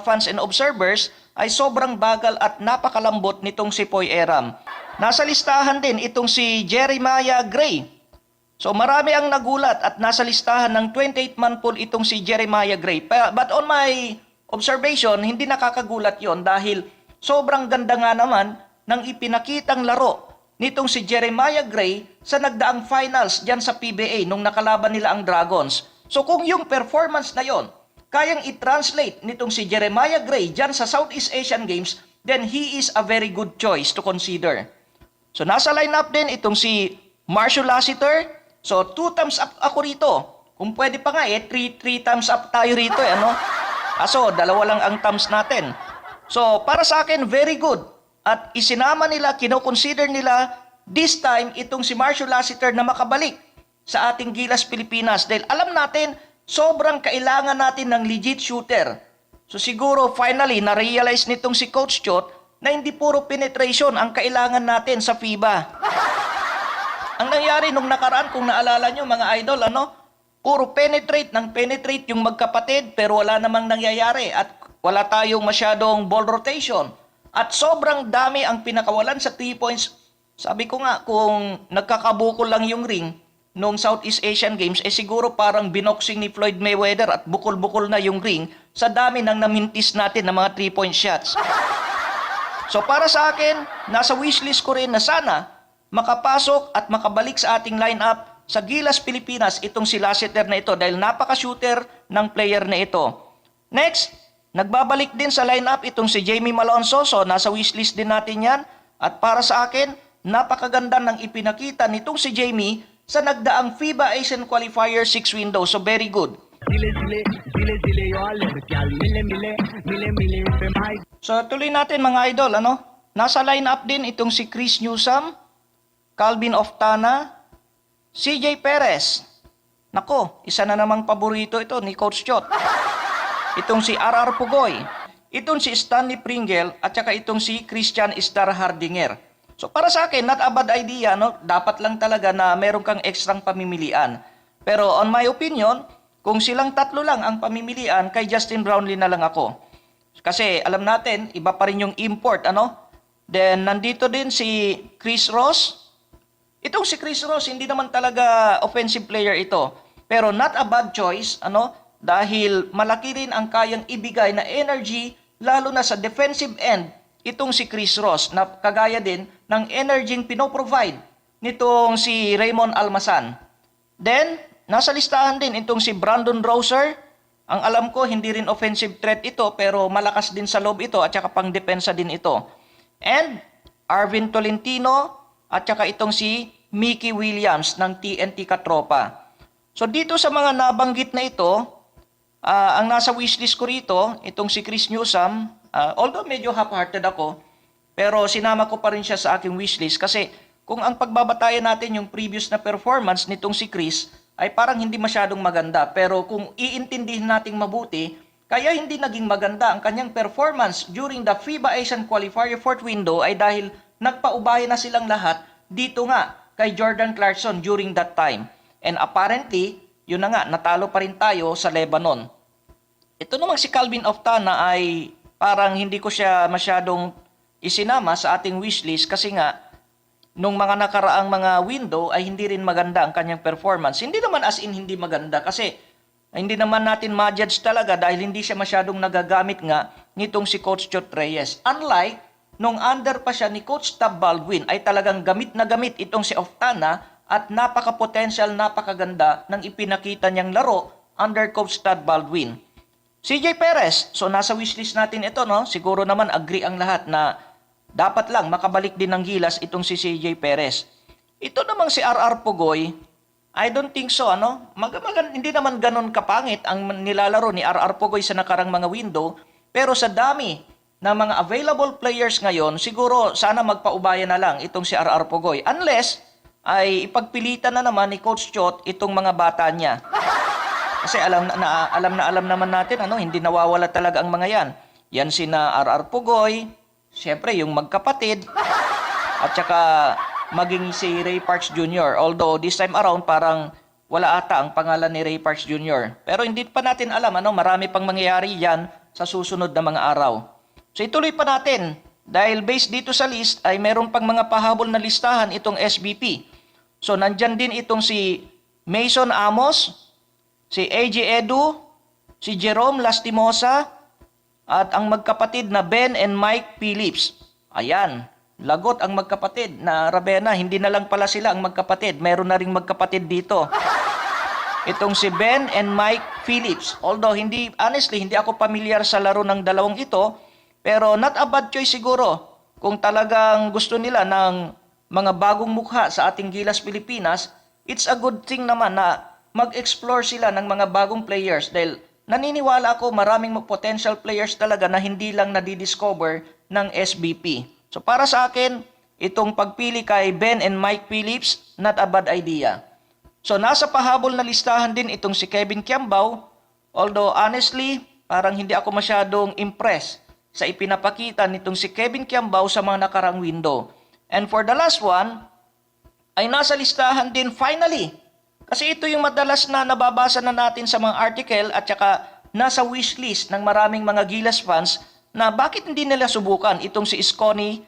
fans and observers ay sobrang bagal at napakalambot nitong si Poy Eram. Nasa listahan din itong si Jeremiah Gray. So marami ang nagulat at nasa listahan ng 28-man pool itong si Jeremiah Gray. But on my observation, hindi nakakagulat yon dahil sobrang ganda nga naman ng ipinakitang laro nitong si Jeremiah Gray sa nagdaang finals dyan sa PBA nung nakalaban nila ang Dragons. So kung yung performance na yon kayang i-translate nitong si Jeremiah Gray dyan sa Southeast Asian Games, then he is a very good choice to consider. So nasa lineup din itong si Marshall Lassiter. So 2 thumbs up ako rito. Kung pwede pa nga 3 thumbs up tayo rito ano? Kaso dalawa lang ang thumbs natin. So para sa akin very good. At isinama nila, kino-consider nila this time itong si Marshall Lassiter na makabalik sa ating Gilas Pilipinas dahil alam natin sobrang kailangan natin ng legit shooter. So siguro finally na-realize nitong si Coach Chot na hindi puro penetration ang kailangan natin sa FIBA. Ang nangyari nung nakaraan, kung naalala nyo mga idol, puro penetrate yung magkapatid pero wala namang nangyayari at wala tayong masyadong ball rotation. At sobrang dami ang pinakawalan sa 3 points. Sabi ko nga, kung nagkakabukol lang yung ring noong Southeast Asian Games, siguro parang binoxing ni Floyd Mayweather at bukol-bukol na yung ring sa dami ng namintis natin ng mga 3-point shots. So para sa akin, nasa wishlist ko rin na sana makapasok at makabalik sa ating lineup sa Gilas Pilipinas itong si Lassiter na ito dahil napaka-shooter ng player na ito. Next, nagbabalik din sa lineup itong si Jamie Malonzo. So nasa wishlist din natin yan. At para sa akin, napakaganda ng ipinakita nitong si Jamie sa nagdaang FIBA Asian Qualifier 6 window. So very good. So tuloy natin mga idol. Nasa lineup din itong si Chris Newsome, Calvin Oftana, CJ Perez. Nako, isa na namang paborito ito ni Coach Chot. Itong si RR Pugoy, itong si Stanley Pringle, at saka itong si Christian Star Hardinger. So para sa akin, not a bad idea, dapat lang talaga na meron kang ekstrang pamimilian. Pero on my opinion, kung silang tatlo lang ang pamimilian, kay Justin Brownlee na lang ako. Kasi alam natin, iba pa rin yung import, Then nandito din si Chris Ross. Itong si Chris Ross, hindi naman talaga offensive player ito. Pero not a bad choice, dahil malaki rin ang kayang ibigay na energy, lalo na sa defensive end, itong si Chris Ross, na kagaya din ng energy pinoprovide nitong si Raymond Almasan. Then, nasa listahan din itong si Brandon Roser. Ang alam ko, hindi rin offensive threat ito, pero malakas din sa loob ito at saka pang depensa din ito. And, Arvin Tolentino, at saka itong si Mickey Williams ng TNT Katropa. So dito sa mga nabanggit na ito, ang nasa wishlist ko rito, itong si Chris Newsome, although medyo half-hearted ako, pero sinama ko pa rin siya sa aking wishlist kasi kung ang pagbabatayan natin yung previous na performance nitong si Chris ay parang hindi masyadong maganda. Pero kung iintindihin nating mabuti, kaya hindi naging maganda ang kanyang performance during the FIBA Asian Qualifier 4th window ay dahil nagpaubaya na silang lahat dito nga kay Jordan Clarkson during that time. And apparently, yun na nga, natalo pa rin tayo sa Lebanon. Ito namang si Calvin Oftana ay parang hindi ko siya masyadong isinama sa ating wishlist kasi nga, nung mga nakaraang mga window ay hindi rin maganda ang kanyang performance. Hindi naman as in hindi maganda kasi hindi naman natin ma-judge talaga dahil hindi siya masyadong nagagamit nga nitong si Coach Chot Reyes. Unlike nung under pa siya ni Coach Tab Baldwin ay talagang gamit na gamit itong si Oftana at napaka-potential, napakaganda ng ipinakita niyang laro under Coach Tab Baldwin. CJ Perez, so nasa wishlist natin ito, siguro naman agree ang lahat na dapat lang makabalik din ng Gilas itong si CJ Perez. Ito namang si RR Pugoy, I don't think so, hindi naman ganon kapangit ang nilalaro ni RR Pugoy sa nakarang mga window, pero sa dami na mga available players ngayon, siguro sana magpaubaya na lang itong si RR Pugoy. Unless ay ipagpilitan na naman ni Coach Chot itong mga bata niya. Kasi alam naman natin, hindi nawawala talaga ang mga yan. Yan sina RR Pugoy, siyempre yung magkapatid, at saka maging si Ray Parks Jr. Although this time around parang wala ata ang pangalan ni Ray Parks Jr. Pero hindi pa natin alam, marami pang mangyayari yan sa susunod na mga araw. So ituloy pa natin dahil based dito sa list ay meron pang mga pahabol na listahan itong SBP. So nandyan din itong si Mason Amos, si AJ Edu, si Jerome Lastimosa, at ang magkapatid na Ben and Mike Phillips. Ayan, lagot ang magkapatid na Ravenna. Hindi na lang pala sila ang magkapatid. Meron na ring magkapatid dito. Itong si Ben and Mike Phillips. Although, honestly, hindi ako pamilyar sa laro ng dalawang ito. Pero not a bad choice siguro. Kung talagang gusto nila ng mga bagong mukha sa ating Gilas Pilipinas, it's a good thing naman na mag-explore sila ng mga bagong players. Dahil naniniwala ako maraming potential players talaga na hindi lang nadidiscover ng SBP. So para sa akin, itong pagpili kay Ben and Mike Phillips, not a bad idea. So nasa pahabol na listahan din itong si Kevin Kiambao, although honestly, parang hindi ako masyadong impressed sa ipinapakita nitong si Kevin Kiambao sa mga nakarang window. And for the last one, ay nasa listahan din finally. Kasi ito yung madalas na nababasa na natin sa mga article at saka nasa wishlist ng maraming mga Gilas fans na bakit hindi nila subukan itong si Scottie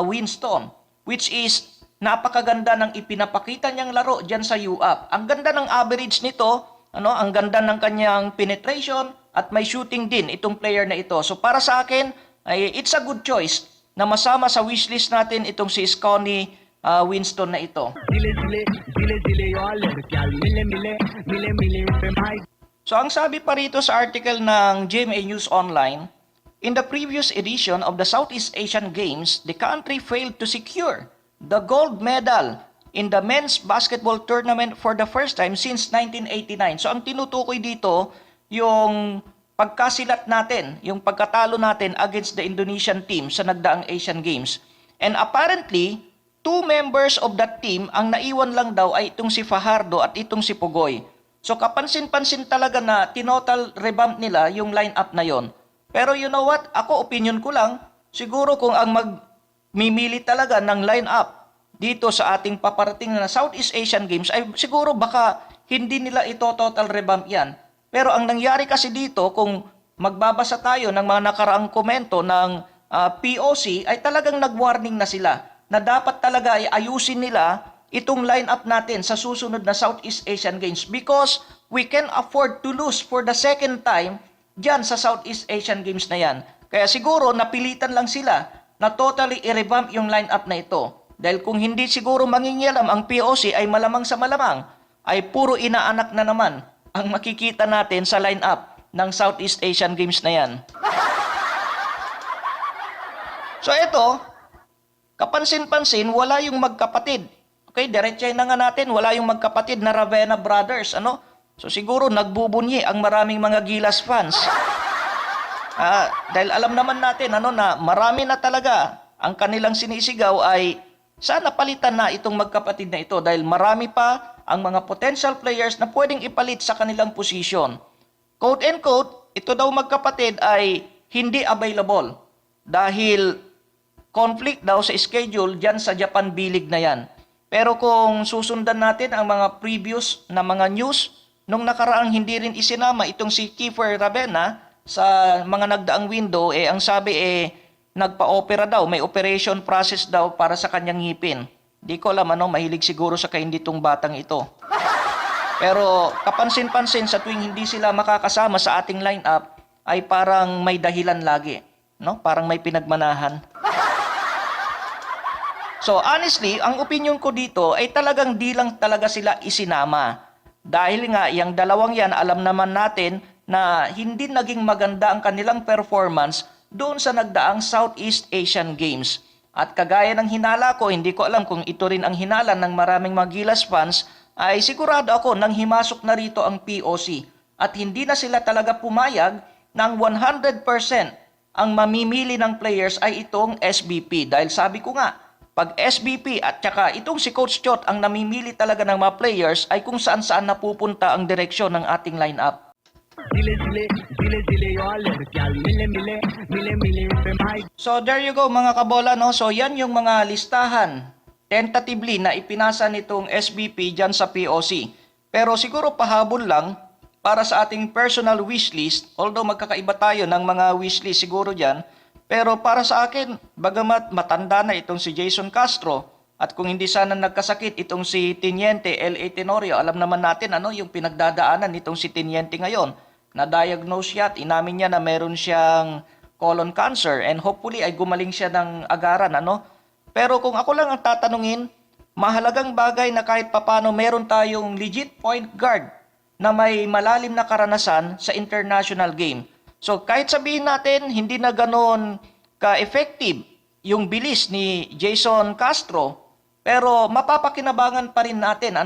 Winston, which is napakaganda ng ipinapakita niyang laro dyan sa UAP. Ang ganda ng average nito, ang ganda ng kanyang penetration at may shooting din itong player na ito. So para sa akin, it's a good choice na masama sa wishlist natin itong si Scottie Winston na ito. So ang sabi pa rito sa article ng GMA News Online, in the previous edition of the Southeast Asian Games, the country failed to secure the gold medal in the men's basketball tournament for the first time since 1989. So ang tinutukoy dito, yung pagkasilat natin, yung pagkatalo natin against the Indonesian team sa nagdaang Asian Games. And apparently, 2 members of that team, ang naiwan lang daw ay itong si Fajardo at itong si Pugoy. So kapansin-pansin talaga na tinotal revamp nila yung lineup na yon. Pero you know what? Ako, opinion ko lang, siguro kung ang magmimili talaga ng lineup dito sa ating paparating na Southeast Asian Games, ay siguro baka hindi nila ito total revamp yan. Pero ang nangyari kasi dito, kung magbabasa tayo ng mga nakaraang komento ng POC, ay talagang nag-warning na sila na dapat talaga ay ayusin nila itong lineup natin sa susunod na Southeast Asian Games because we can afford to lose for the second time dyan sa Southeast Asian Games na yan. Kaya siguro napilitan lang sila na totally i-revamp yung lineup na ito. Dahil kung hindi siguro mangingialam ang POC ay malamang sa malamang ay puro inaanak na naman ang makikita natin sa lineup ng Southeast Asian Games na yan. So ito, kapansin-pansin, wala yung magkapatid. Okay, diretsyahin na nga natin, wala yung magkapatid na Ravenna Brothers, So siguro nagbubunyi ang maraming mga Gilas fans. Dahil alam naman natin, na marami na talaga ang kanilang sinisigaw ay sana palitan na itong magkapatid na ito dahil marami pa ang mga potential players na pwedeng ipalit sa kanilang posisyon. Quote and quote, ito daw magkapatid ay hindi available dahil conflict daw sa schedule dyan sa Japan B-League na yan. Pero kung susundan natin ang mga previous na mga news, nung nakaraang hindi rin isinama itong si Kiefer Ravenna sa mga nagdaang window, ang sabi nagpa-opera daw, may operation process daw para sa kanyang ngipin. Di ko alam mahilig siguro sa kainditong batang ito. Pero kapansin-pansin sa tuwing hindi sila makakasama sa ating lineup ay parang may dahilan lagi, Parang may pinagmanahan. So honestly, ang opinion ko dito ay talagang di lang talaga sila isinama. Dahil nga, yung dalawang yan, alam naman natin na hindi naging maganda ang kanilang performance doon sa nagdaang Southeast Asian Games. At kagaya ng hinala ko, hindi ko alam kung ito rin ang hinala ng maraming mga Gilas fans, ay sigurado ako nang himasok na rito ang POC. At hindi na sila talaga pumayag ng 100% ang mamimili ng players ay itong SBP. Dahil sabi ko nga, pag SBP at saka itong si Coach Chot ang namimili talaga ng mga players ay kung saan-saan napupunta ang direksyon ng ating lineup. So there you go mga kabola, So yan yung mga listahan tentatively na ipinasa nitong SBP dyan sa POC. Pero siguro pahabol lang para sa ating personal wishlist, although magkakaiba tayo ng mga wishlist siguro dyan, pero para sa akin, bagamat matanda na itong si Jason Castro, at kung hindi sana nagkasakit itong si Teniente L.A. Tenorio, alam naman natin ano yung pinagdadaanan nitong si Teniente ngayon. Na-diagnose siya at inamin niya na meron siyang colon cancer and hopefully ay gumaling siya ng agaran. Ano? Pero kung ako lang ang tatanungin, mahalagang bagay na kahit papano meron tayong legit point guard na may malalim na karanasan sa international game. So kahit sabihin natin hindi na ganoon ka-effective yung bilis ni Jason Castro, pero mapapakinabangan pa rin natin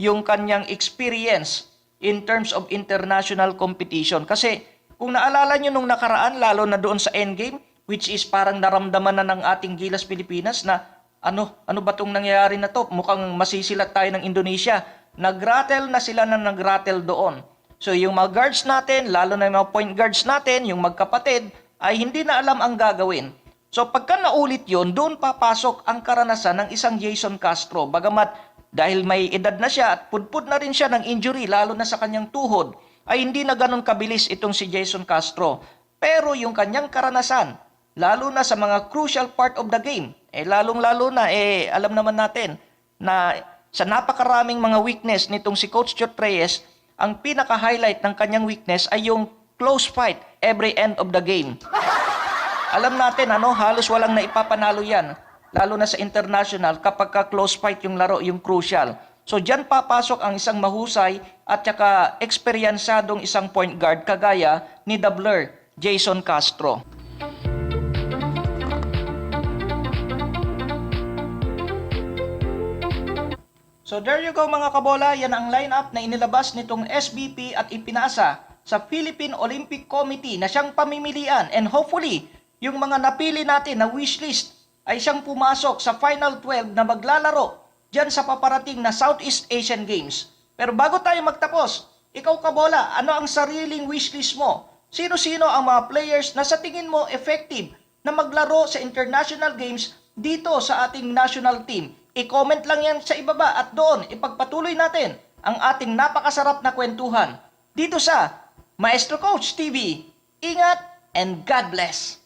yung kanyang experience in terms of international competition. Kasi kung naalala nyo nung nakaraan, lalo na doon sa endgame, which is parang naramdaman na ng ating Gilas Pilipinas na ano ba itong nangyayari na to? Mukhang masisilat tayo ng Indonesia. Nag-rattle na sila na nag-rattle doon. So yung mga guards natin, lalo na yung mga point guards natin, yung magkapatid, ay hindi na alam ang gagawin. So pagka naulit yon, doon papasok ang karanasan ng isang Jason Castro. Bagamat dahil may edad na siya at pudpud na rin siya ng injury, lalo na sa kanyang tuhod, ay hindi na ganun kabilis itong si Jason Castro. Pero yung kanyang karanasan, lalo na sa mga crucial part of the game, lalong-lalo na, alam naman natin na sa napakaraming mga weakness nitong si Coach Chot Reyes, ang pinaka-highlight ng kanyang weakness ay yung close fight every end of the game. Alam natin, halos walang naipapanalo yan, lalo na sa international kapag close fight yung laro, yung crucial. So diyan papasok ang isang mahusay at saka eksperyansadong isang point guard kagaya ni The Blur, Jason Castro. So there you go mga kabola, yan ang lineup na inilabas nitong SBP at ipinasa sa Philippine Olympic Committee na siyang pamimilian, and hopefully yung mga napili natin na wishlist ay siyang pumasok sa Final 12 na maglalaro dyan sa paparating na Southeast Asian Games. Pero bago tayo magtapos, ikaw kabola, ano ang sariling wishlist mo? Sino-sino ang mga players na sa tingin mo effective na maglaro sa international games dito sa ating national team? I-comment lang yan sa ibaba at doon ipagpatuloy natin ang ating napakasarap na kwentuhan dito sa Maestro Coach TV. Ingat and God bless!